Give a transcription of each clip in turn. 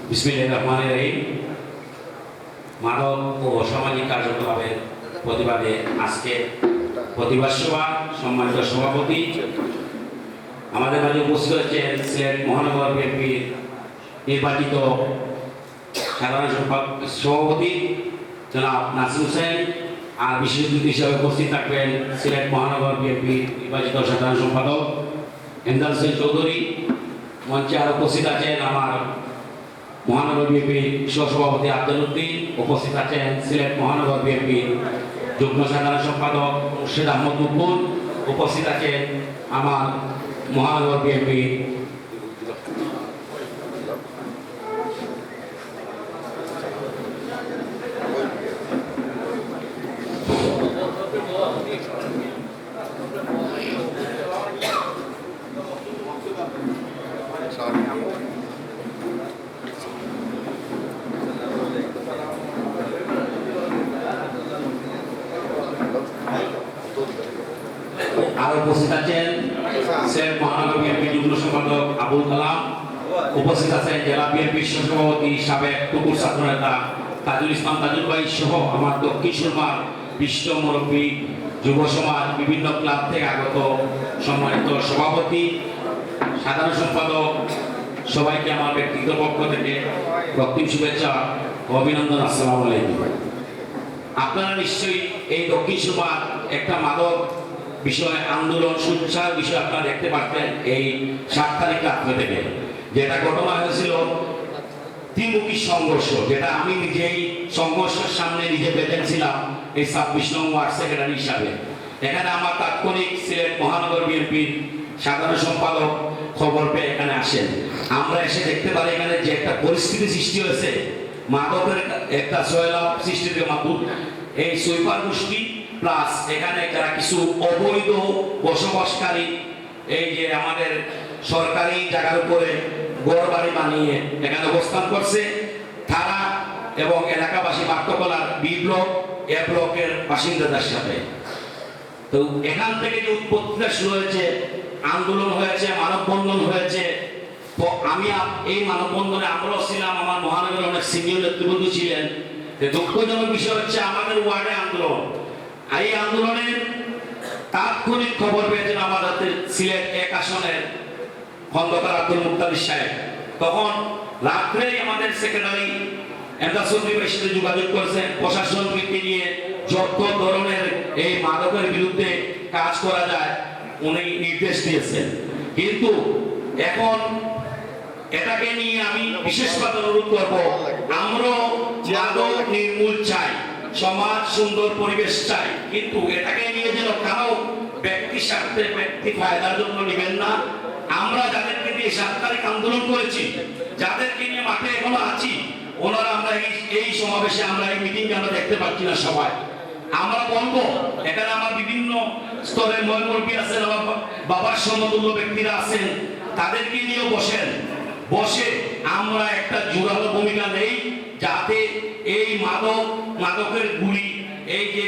বিসমিল্লাহির মানব ও সামাজিক কার্যকলাপের প্রতিবাদে আজকে প্রতিবাদ সভা সম্মানিত সভাপতি আমাদের মাঝে উপস্থিত হচ্ছেন সিলেট মহানগর বিএনপির নির্বাচিত সাধারণ সভাপতি জনাব নাসির হোসেন আর বিশেষ অতিথি হিসেবে উপস্থিত থাকবেন সিলেট মহানগর বিএনপির নির্বাচিত সাধারণ সম্পাদক এমদাদ হোসেন চৌধুরী। মঞ্চে আর উপস্থিত আছেন আমার মহানগর বিএনপির সহসভাপতি আব্দুল উদ্দিন, উপস্থিত আছেন সিলেট মহানগর বিএনপির যুগ্ম সাধারণ সম্পাদক মুর্শিদ আহমদ মুকুল, উপস্থিত আছেন আমার মহানগর বিএনপির আর উপস্থিত আছেন সিলেট মহানগর বিএনপি যুগ্ম সম্পাদক আবুল কালাম, উপস্থিত আছেন জেলা বিএনপি সভাপতি সাবেক টুকুর ছাত্র নেতা তাজুল ইসলাম তাজুল ভাই সহ আমার দক্ষিণ সুরমার বিশিষ্ট মুরব্বী, যুব সমাজ, বিভিন্ন ক্লাব থেকে আগত সম্মানিত সভাপতি, সাধারণ সম্পাদক, সবাইকে আমার ব্যক্তিগত পক্ষ থেকে রক্তিম শুভেচ্ছা ও অভিনন্দন। আসসালামু আলাইকুম। আপনারা নিশ্চয়ই এই দক্ষিণ সুরমার একটা মাদক বিষয় আন্দোলন সুচ্ছার বিষয় আপনারা দেখতে পারতেন এই 7 তারিখ রাত্রে থেকে, যেটা ঘটনা হয়েছিল ত্রিমুখী সংঘর্ষ, যেটা আমি নিজেই সংঘর্ষের সামনে নিজে প্রেজেন্ট ছিলাম এই 26 নং ওয়ার্ড সেক্রেটারি হিসাবে। এখানে আমার তাৎক্ষণিক সিলেট মহানগর বিএনপির সাধারণ সম্পাদক খবর পেয়ে এখানে আসেন। আমরা এসে দেখতে পারি এখানে যে একটা পরিস্থিতি সৃষ্টি হয়েছে, মাদকের একটা সয়লাভ সৃষ্টি থেকে মাদক এই সুইপার গোষ্ঠী প্লাস এখানে যারা কিছু অবৈধ বসবাসকারী এই যে আমাদের সরকারি জায়গার উপরে গড় বাড়ি বানিয়ে এখানে অবস্থান করছে তারা এবং এলাকাবাসী মাত্রকলার বি ব্লক এ ব্লকের বাসিন্দাদের সাথে। তো এখান থেকে যে উৎপত্তিটা শুরু হয়েছে, আন্দোলন হয়েছে, মানববন্ধন হয়েছে। তো আমি এই মানববন্ধনে আমরাও ছিলাম, আমার মহানগরের অনেক সিনিয়র নেতৃবৃন্দ ছিলেন। দুঃখজনক বিষয় হচ্ছে আমাদের ওয়ার্ডে আন্দোলন, এই আন্দোলনের তাৎক্ষণিক খবর পেয়েছেন আমাদের সিলেট 1 আসনের খন্দকার আব্দুল মুক্তাদির সাহেব। তখন রাত্রেই আমাদের সেক্রেটারি এমদাদ চৌধুরীর সাথে যোগাযোগ করেছেন, প্রশাসনকে নিয়ে যত ধরনের এই মাদকের বিরুদ্ধে কাজ করা যায় উনি নির্দেশ দিয়েছেন। কিন্তু এখন এটাকে নিয়ে আমি বিশেষভাবে অনুরোধ করব, আমরা মাদক নির্মূল চাই, সমাজ সুন্দর পরিবেশ চাই, কিন্তু এটাকে নিয়ে যেন কারো ব্যক্তি স্বার্থে ব্যক্তি ফায়দার জন্য নেবেন না। আমরা যাদেরকে দিয়ে 7 তারিখ আন্দোলন করেছি, যাদেরকে নিয়ে মাঠে এখনো আছি, ওনারা আমরা এই সমাবেশে আমরা এই মিটিংয়ে আমরা দেখতে পাচ্ছি না সবাই। আমরা বলবো এখানে আমার বিভিন্ন স্তরের মহানগরী আছেন, আমার বাবার সমতুল্য ব্যক্তিরা আছেন, তাদেরকে নিয়েও বসে আমরা একটা জোরালো ভূমিকা নেই, যাতে এই মাদকের গুলি এই যে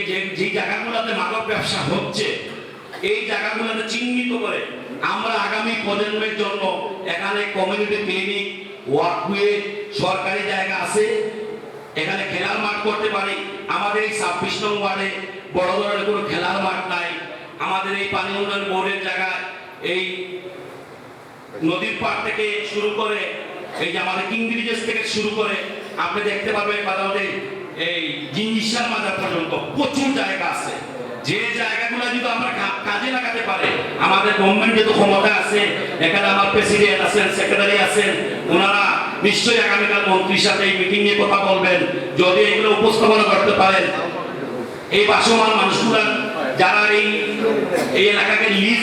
জায়গাগুলোতে মাদক ব্যবসা হচ্ছে এই জায়গাগুলোতে চিহ্নিত করে আমরা আগামী প্রজন্মের জন্য এখানে কমিউনিটি ক্লিনিক, ওয়াকওয়ে, সরকারি জায়গা আছে, এখানে খেলার মাঠ করতে পারি। আমাদের এই 26 নং ওয়ার্ডে বড় ধরনের কোনো খেলার মাঠ নাই। আমাদের এই পানি উন্নয়ন বোর্ডের জায়গায় এই নদীর পাড় থেকে শুরু করে এই যে আমাদের কিং ব্রিজেস থেকে শুরু করে আপনি দেখতে পাবেন বাজারে এই জিনিসের মাঝে পর্যন্ত প্রচুর জায়গা আছে, যে জায়গাগুলো যদি আমরা কাজে লাগাতে পারি। আমাদের গভর্নমেন্ট যেহেতু ক্ষমতা আছে, এখানে আমার প্রেসিডেন্ট আছেন, সেক্রেটারি আছেন, ওনারা নিশ্চয়ই আগামীকাল মন্ত্রীর সাথে এই মিটিং নিয়ে কথা বলবেন। যদি এগুলো উপস্থাপনা করতে পারেন, এই বাসমান মানুষগুলা যারা এই এলাকাকে লিজ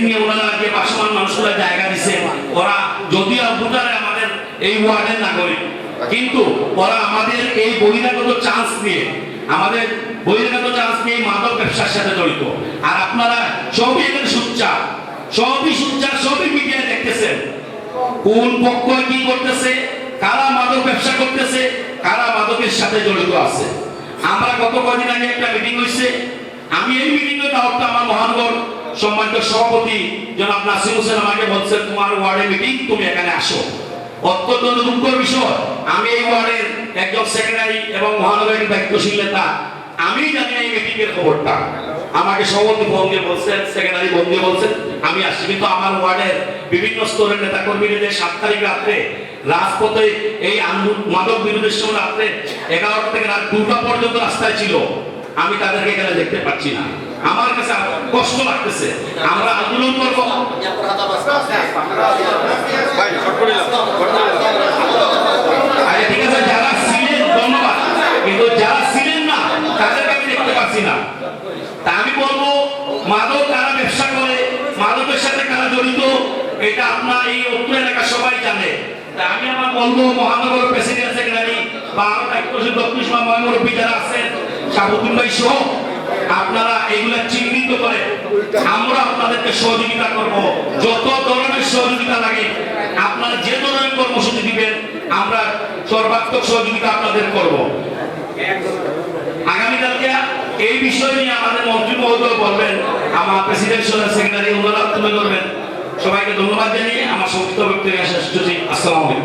নিয়ে ওনারা যে বাসমান মানুষগুলা জায়গা দিচ্ছে, ওরা যদিও ভোটারে আমাদের এই ওয়ার্ডের নাগরিক, কিন্তু ওরা আমাদের এই বহিরাগত চান্স নিয়ে মাদক ব্যবসার সাথে জড়িত। আর আপনারা সবই এখানে সবই মিডিয়ায় দেখতেছেন কোন পক্ষ কি করতেছে, কারা মাদক ব্যবসা করতেছে, কারা মাদকের সাথে জড়িত আছে। আমরা গত কদিন আগে একটা মিটিং হয়েছে, আমি এই মিটিংয়ে দাওয়াতটা আমার মহানগর সম্মানিত সভাপতি জনাব নাসির হোসেন আমাকে বলছেন তোমার ওয়ার্ডে মিটিং, তুমি এখানে আসো। অত্যন্ত দুঃখের বিষয়, আমি এই ওয়ার্ডের একজন সেক্রেটারি এবং মহানগরীর দায়িত্বশীল নেতা, আমি জানি না এই মিটিংয়ের খবরটা। আমাকে সভাপতি ফোন দিয়ে বলছেন, সেক্রেটারি ফোন দিয়ে বলছেন আমি আসছি, কিন্তু আমার ওয়ার্ডের বিভিন্ন স্তরের নেতা কর্মীরা যে 7 তারিখ রাত্রে রাজপথে এই মাদক বিরোধীর সময় রাত্রে 11টা থেকে রাত 2টা পর্যন্ত রাস্তায় ছিল, আমি তাদেরকে এখানে দেখতে পাচ্ছি না। আমার কাছে কষ্ট লাগতেছে। আমরা আন্দোলন করব, আরে ঠিক আছে, যারা ছিলেন ধন্যবাদ, কিন্তু যারা ছিলেন না তাদেরকে আমি দেখতে পাচ্ছি না। তা আমি বলবো, মাদক কারা ব্যবসা করে, মাদকের সাথে কারা জড়িত, এটা আপনার এই উত্তর এলাকা সবাই জানে। তা আমি আমার বলবো, মহানগর প্রেসিডেন্ট সেক্রেটারি বা আরো দায়িত্বশীল দক্ষিণ মহানগরী যারা আছেন, শাহাবুদ্দিন ভাই সহ, আপনারা এগুলা চিহ্নিত করে আমরা আপনাদেরকে সহযোগিতা করব। যত ধরনের সহযোগিতা লাগে, আপনারা যে ধরনের কর্মসূচি দিবেন, আমরা সর্বাত্মক সহযোগিতা আপনাদের করব। আগামীকালকে এই বিষয় নিয়ে আমাদের মন্ত্রী মহোদয় বলবেন, আমার প্রেসিডেন্ট সেক্রেটারি ওনারা তুলে ধরবেন। সবাইকে ধন্যবাদ জানিয়ে আমার সংক্ষিপ্ত বক্তব্য শেষ করছি। আসসালামু আলাইকুম।